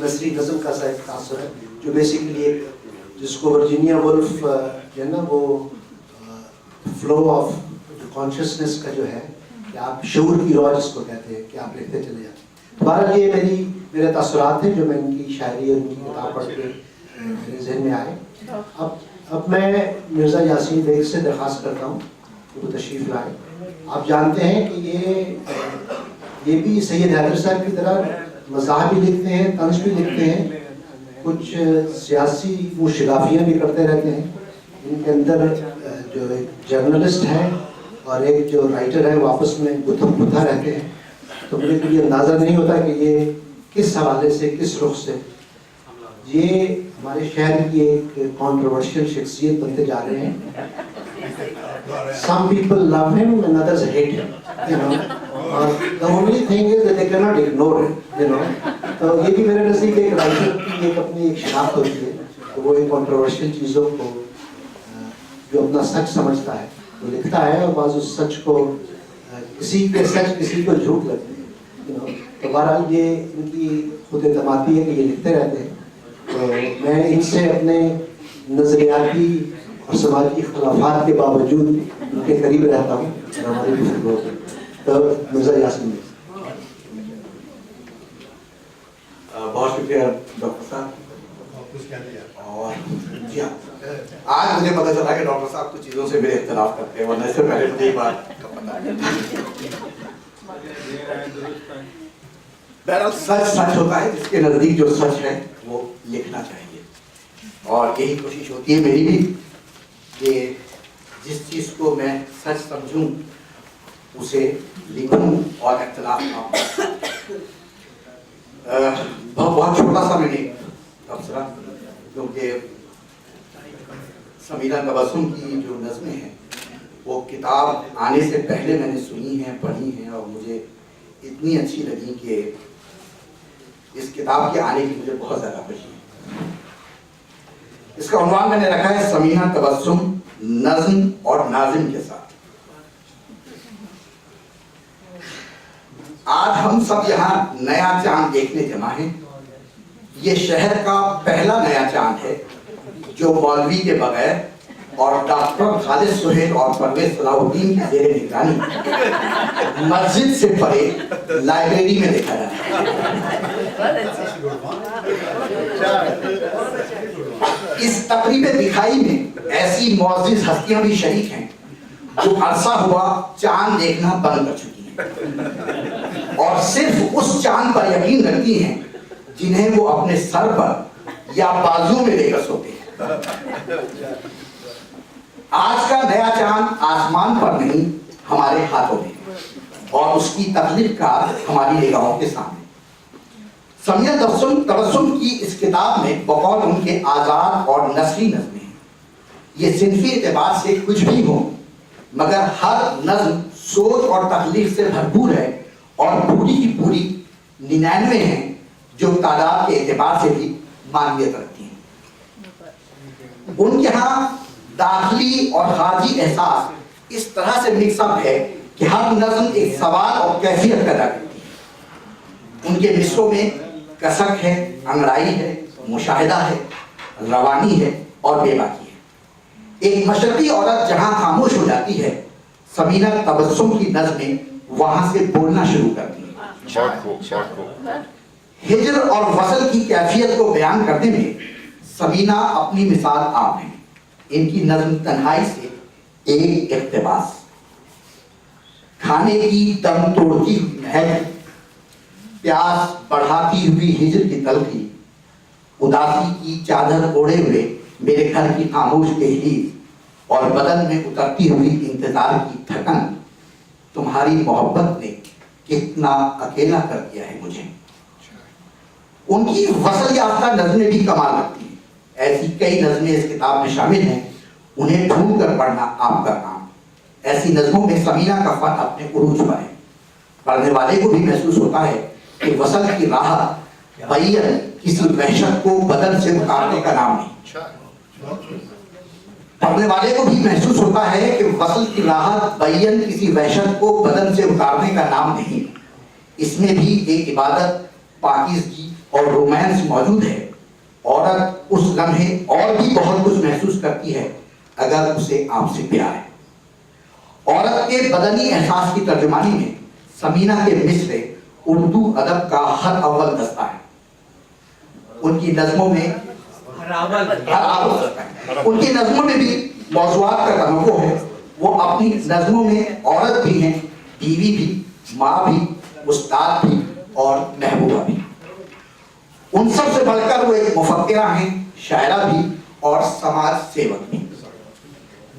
نثری نظم کا سا ایک تاثر ہے جو بیسیکلی ایک جس کو ورجینیا وولف جو ہے نا وہ فلو آف کانشیسنس کا جو ہے کہ آپ شعور کی رو جس کو کہتے ہیں کہ آپ لکھتے چلے جاتے ہیں. بہرحال یہ میرے تاثرات ہیں جو میں ان کی شاعری اور ان کی کتاب پڑھ کے میرے ذہن میں آئے. اب میں مرزا یاسین بیگ سے درخواست کرتا ہوں کہ وہ تشریف لائیں. آپ جانتے ہیں کہ یہ بھی سید حیدر صاحب کی طرح مزاح بھی لکھتے ہیں, طنز بھی لکھتے ہیں, کچھ سیاسی شگافیاں بھی کرتے رہتے ہیں. ان کے اندر جو ایک جرنلسٹ ہے اور ایک جو رائٹر ہے وہ آپس میں گتھا رہتے ہیں. تو مجھے کوئی اندازہ نہیں ہوتا کہ یہ کس حوالے سے کس رخ سے یہ ہمارے شہر کی ایک کانٹروورشل شخصیت بنتے جا رہے ہیں. Some people love him and others hate him, you know. The only thing is that they cannot ignore it, you know. تو یہ بھی میرے نزدیک ایک رائٹر کی ایک اپنی ایک شناخت ہوتی ہے کہ وہ ایک کانٹروورشل چیزوں کو جو اپنا سچ سمجھتا ہے وہ لکھتا ہے, اور بعض اس سچ کو کسی کے سچ کسی کو جھوٹ لگتے ہیں, you know. تو بہرحال یہ ان کی خود اعتمادی ہے کہ یہ لکھتے رہتے ہیں. تو میں ان سے اپنے نظریاتی اور سماجی خلافات کے باوجود ان کے قریب رہتا ہوں اور ہماری بھی فکر ہوتی ہے. تو مرزا یاسین بہت شکریہ ڈاکٹر صاحب. اور جی ہاں, آج مجھے پتہ چلا کہ ڈاکٹر صاحب کچھ چیزوں سے میرے اختلاف کرتے ہیں, ورنہ اس سے پہلے مجھے یہ بات کا پتہ نہیں. بہرحال سچ سچ ہوتا ہے, جس کے نزدیک جو سچ ہے وہ لکھنا چاہیے, اور یہی کوشش ہوتی ہے میری بھی کہ جس چیز کو میں سچ سمجھوں اسے لکھوں اور اختلاف نہ ہو. بہت چھوٹا سا میں نے تبصرہ, کیونکہ سمیرہ تبسم کی جو نظمیں ہیں وہ کتاب آنے سے پہلے میں نے سنی ہیں, پڑھی ہیں, اور مجھے اتنی اچھی لگی کہ اس کتاب کے آنے کی مجھے بہت زیادہ خوشی ہے. اس کا عنوان میں نے رکھا ہے سمیرہ تبسم نظم اور ناظم کے ساتھ. آج ہم سب یہاں نیا چاند دیکھنے جمع ہیں. یہ شہر کا پہلا نیا چاند ہے جو مولوی کے بغیر اور ڈاکٹر خالد سہیل اور پرویز صلاح الدین کی زیر نگرانی مسجد سے پرے لائبریری میں دیکھا جاتا ہے. اس تقریب دکھائی میں ایسی معزز ہستیاں بھی شریک ہیں جو عرصہ ہوا چاند دیکھنا بند کر چکی ہیں, اور صرف اس چاند پر یقین رکھتی ہیں جنہیں وہ اپنے سر پر یا بازو میں لے کر سوتے ہیں. آج کا نیا چاند آسمان پر نہیں ہمارے ہاتھوں میں, اور اس کی تخلیق کا ہماری نگاہوں کے سامنے. سمیرہ تبسم کی اس کتاب میں بقول ان کے آزاد اور نثری نظمیں ہیں. یہ صنفی اعتبار سے کچھ بھی ہوں مگر ہر نظم سوچ اور تخلیق سے بھرپور ہے, اور پوری کی پوری 99 ہیں جو تعداد کے اعتبار سے بھی معنویت رکھتی ہیں. ان کے ہاں داخلی اور خارجی احساس اس طرح سے مکس اپ ہے کہ ہر نظم ایک سوال اور کیفیت پیدا کرتی ہے. ان کے مصروں میں کسک ہے, انگڑائی ہے, مشاہدہ ہے, روانی ہے اور بے باکی ہے. ایک مشرقی عورت جہاں خاموش ہو جاتی ہے, سمیرہ تبسم کی نظمیں وہاں سے بولنا شروع کرتی ہیں. ہجر اور وصل کی کیفیت کو بیان کرنے میں سمیرہ اپنی مثال عام ہے. ان کی نظم تنہائی سے ایک اقتباس, کھانے کی دم توڑتی ہوئی مہک, پیاس بڑھاتی ہوئی ہجر کی تلخی, اداسی کی چادر اوڑے ہوئے میرے گھر کی خاموش دہلیز, اور بدن میں اترتی ہوئی انتظار کی تھکن. تمہاری محبت نے کتنا اکیلا کر دیا ہے مجھے. ان کی وصل یافتہ نظمیں بھی کمال لگتی ہیں. ایسی کئی نظمیں اس کتاب میں شامل ہیں, انہیں ڈھونڈ کر پڑھنا آپ کا کام. ایسی نظموں میں سمیرہ کا فن اپنے عروج پر ہے. پڑھنے والے کو بھی محسوس ہوتا ہے کہ وصل کی راحت بعید کسی وحشت کو بدن سے اتارنے کا نام نہیں. پڑھنے والے کو بھی محسوس ہوتا ہے کہ وصل کی راحت بعید کسی وحشت کو بدن سے اتارنے کا نام نہیں. اس میں بھی ایک عبادت, پاکیزگی اور رومانس موجود ہے، عورت اس لمحے اور بھی بہت کچھ محسوس کرتی ہے اگر اسے آپ سے پیار ہے۔ عورت کے بدنی احساس کی ترجمانی میں سمینہ کے مصرعے اردو ادب کا ہر اول دستہ ہے۔ ان کی نظموں میں بھی موضوعات کا تنوع ہے۔ وہ اپنی نظموں میں عورت بھی ہیں، بیوی بھی، ماں بھی، استاد بھی اور محبوبہ بھی۔ ان سب سے بڑھ کر وہ ایک مفکرہ ہیں، شاعرہ بھی اور سماج سیوک بھی۔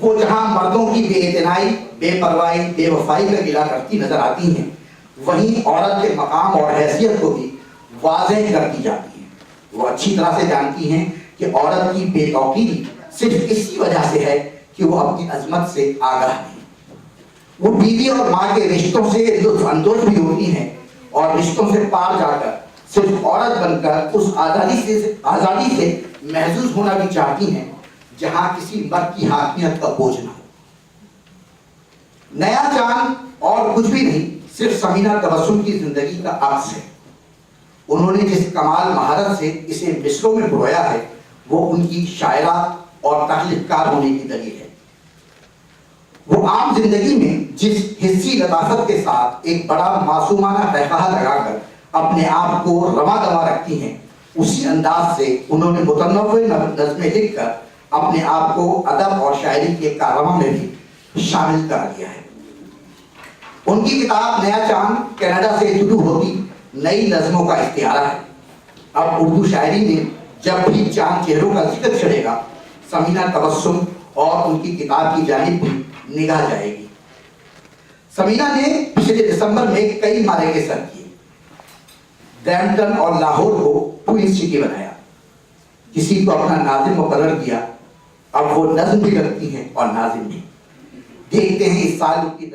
وہ جہاں مردوں کی بے اعتنائی، بے پرواہی، بے وفائی کا گلہ کرتی نظر آتی ہیں، وہیں عورت کے مقام اور حیثیت کو بھی واضح کرتی جاتی ہیں۔ وہ اچھی طرح سے جانتی ہیں کہ عورت کی بے توقیری صرف اسی وجہ سے ہے کہ وہ اپنی عظمت سے آگاہ نہیں۔ وہ بیوی اور ماں کے رشتوں سے لطف اندوز بھی ہوتی ہیں اور رشتوں سے پار جا کر صرف عورت بن کر اس آزادی سے محظوظ ہونا بھی چاہتی ہیں جہاں کسی مرد کی حاکمیت کا بوجھ نہ ہو۔ نیا چاند اور کچھ بھی نہیں، صرف سمینہ تبسم کی زندگی کا عکس ہے۔ انہوں نے جس کمال مہارت سے اسے مصروں میں پرویا ہے، وہ ان کی شاعرہ اور تخلیق کار ہونے کی دلیل ہے۔ وہ عام زندگی میں جس حسی لطافت کے ساتھ ایک بڑا معصومانہ قہقہہ لگا کر اپنے آپ کو رواں دواں رکھتی ہیں، اسی انداز سے انہوں نے متنوع نظمیں لکھ کر اپنے آپ کو ادب اور شاعری کے کارواں میں بھی شامل کر دیا ہے۔ ان کی کتاب نیا چاند کینیڈا سے شروع ہوتی نئی نظموں کا استعارہ ہے۔ اب اردو شاعری میں جب بھی چاند چہروں کا ذکر چڑھے گا، سمینہ تبسم اور ان کی کتاب کی جانب بھی نگاہ جائے گی۔ سمینہ نے پچھلے دسمبر میں کئی معرکے سر کیے، برمپٹن اور لاہور کو ٹوئن سٹی بنایا، کسی کو اپنا ناظم مقرر کیا۔ اب وہ نظم بھی رکھتی ہیں اور ناظم بھی۔ دیکھتے ہیں اس سال ان کی